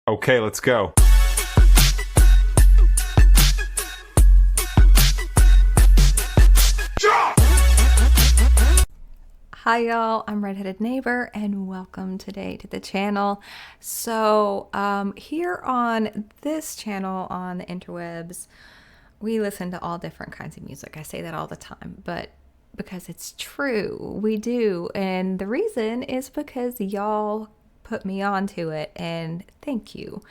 Okay, let's go. Hi y'all, I'm Redheaded Neighbor and welcome today to the channel. So here on this channel on the interwebs, we listen to all different kinds of music. I say that all the time, but because it's true, we do. And the reason is because y'all put me onto it, and thank you.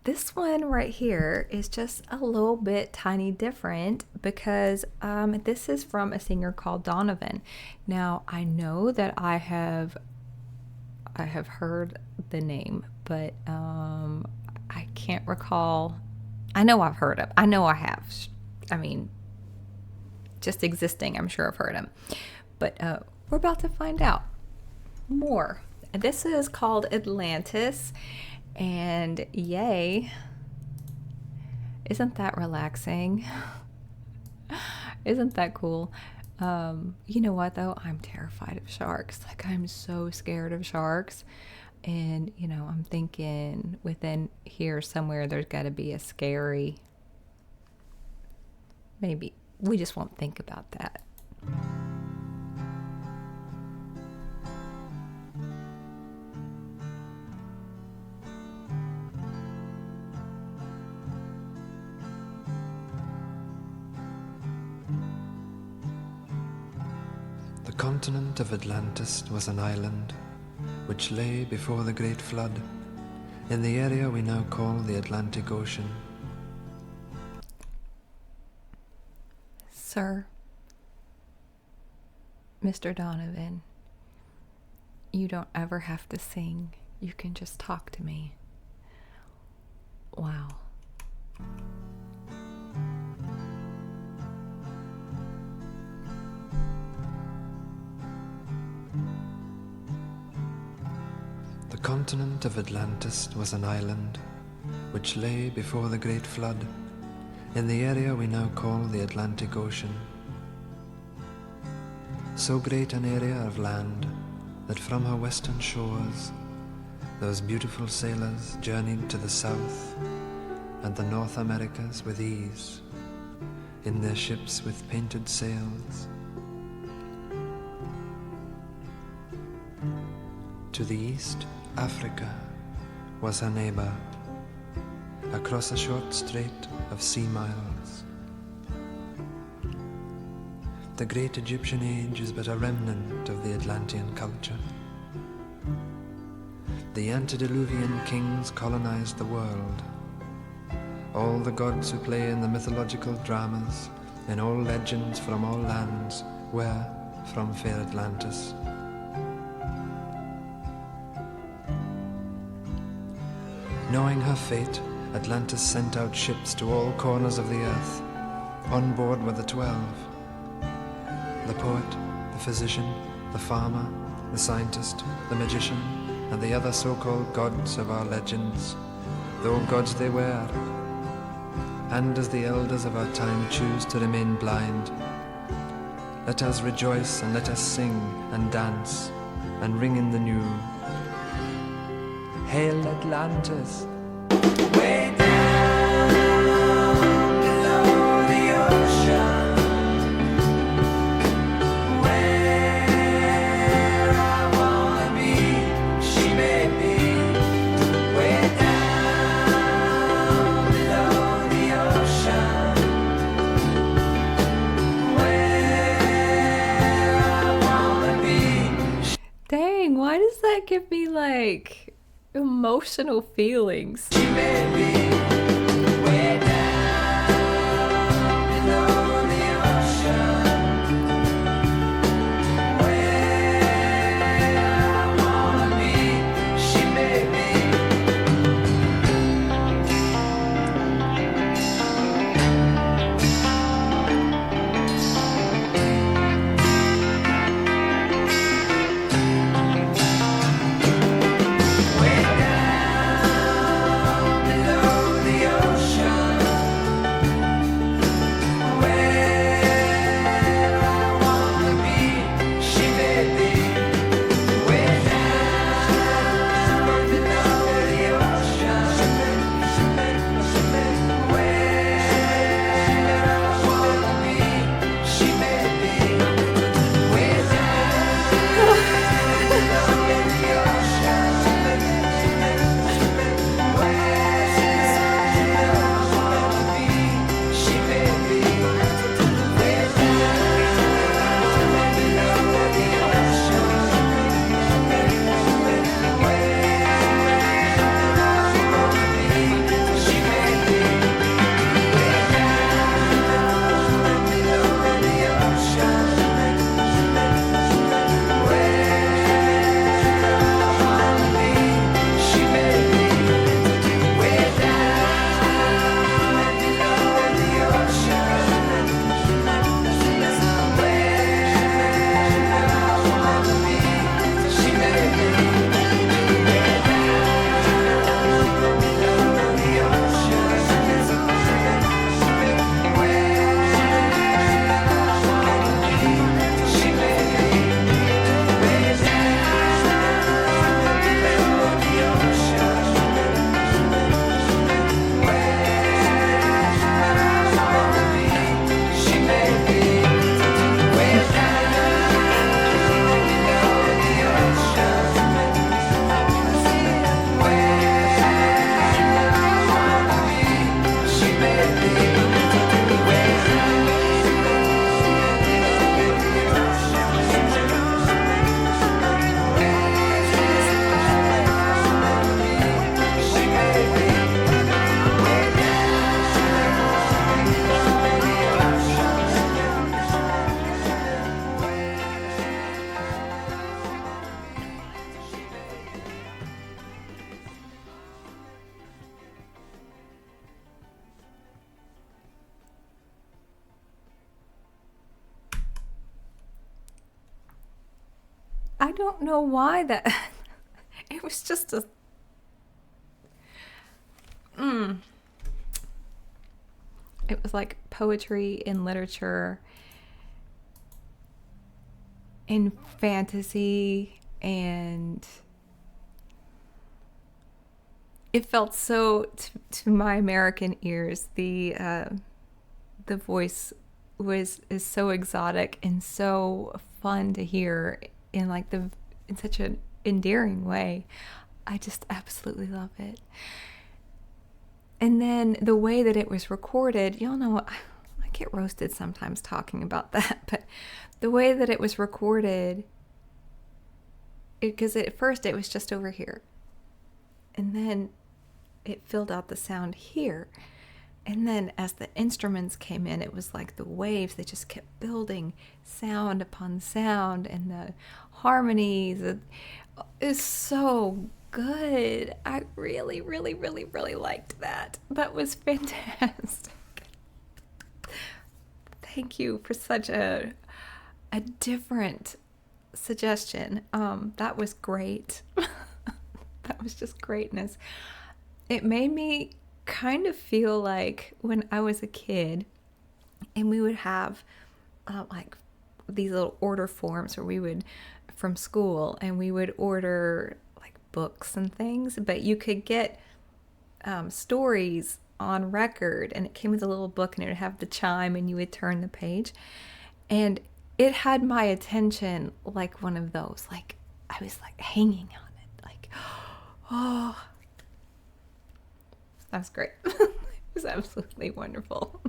This one right here is just a little bit tiny different because this is from a singer called Donovan. Now I know that I have heard the name, but I can't recall. I know I've heard him. I know I have. I mean, just existing, I'm sure I've heard him. But we're about to find out more. This is called Atlantis. And yay, isn't that relaxing? Isn't that cool? You know what though? I'm terrified of sharks. Like, I'm so scared of sharks. And, you know, I'm thinking within here somewhere there's got to be a scary. Maybe we just won't think about that. The continent of Atlantis was an island which lay before the great flood in the area we now call the Atlantic Ocean. Sir, Mr. Donovan, you don't ever have to sing. You can just talk to me. Wow. The continent of Atlantis was an island which lay before the great flood in the area we now call the Atlantic Ocean. So great an area of land that from her western shores those beautiful sailors journeyed to the South and the North Americas with ease in their ships with painted sails. To the east, Africa was her neighbor, across a short strait of sea miles. The great Egyptian age is but a remnant of the Atlantean culture. The antediluvian kings colonized the world. All the gods who play in the mythological dramas, in all legends from all lands, were from fair Atlantis. Knowing her fate, Atlantis sent out ships to all corners of the earth. On board were the 12. The poet, the physician, the farmer, the scientist, the magician, and the other so-called gods of our legends, though gods they were. And as the elders of our time choose to remain blind, let us rejoice and let us sing and dance and ring in the new. Hail Atlantis! Way down below the ocean, where I wanna be, she may be. Way down below the ocean, where I wanna be. Dang, why does that give me like emotional feelings? She may be way down below the ocean, where I wanna be. She may be. Way down below I don't know why that. It was just a. It was like poetry in literature, in fantasy, and it felt so to my American ears. The voice is so exotic and so fun to hear in like the in such an endearing way. I just absolutely love it. And then the way that it was recorded, y'all know I get roasted sometimes talking about that, but the way that it was recorded, because at first it was just over here, and then it filled out the sound here. And then as the instruments came in, it was like the waves, they just kept building sound upon sound, and the harmonies. It is so good. I really, really, really, really liked that. That was fantastic. Thank you for such a different suggestion. That was great. That was just greatness. It made me kind of feel like when I was a kid and we would have like these little order forms where we would from school and we would order like books and things, but you could get stories on record, and it came with a little book and it would have the chime and you would turn the page, and it had my attention like one of those, like I was like hanging on it, like oh, that was great. It was absolutely wonderful.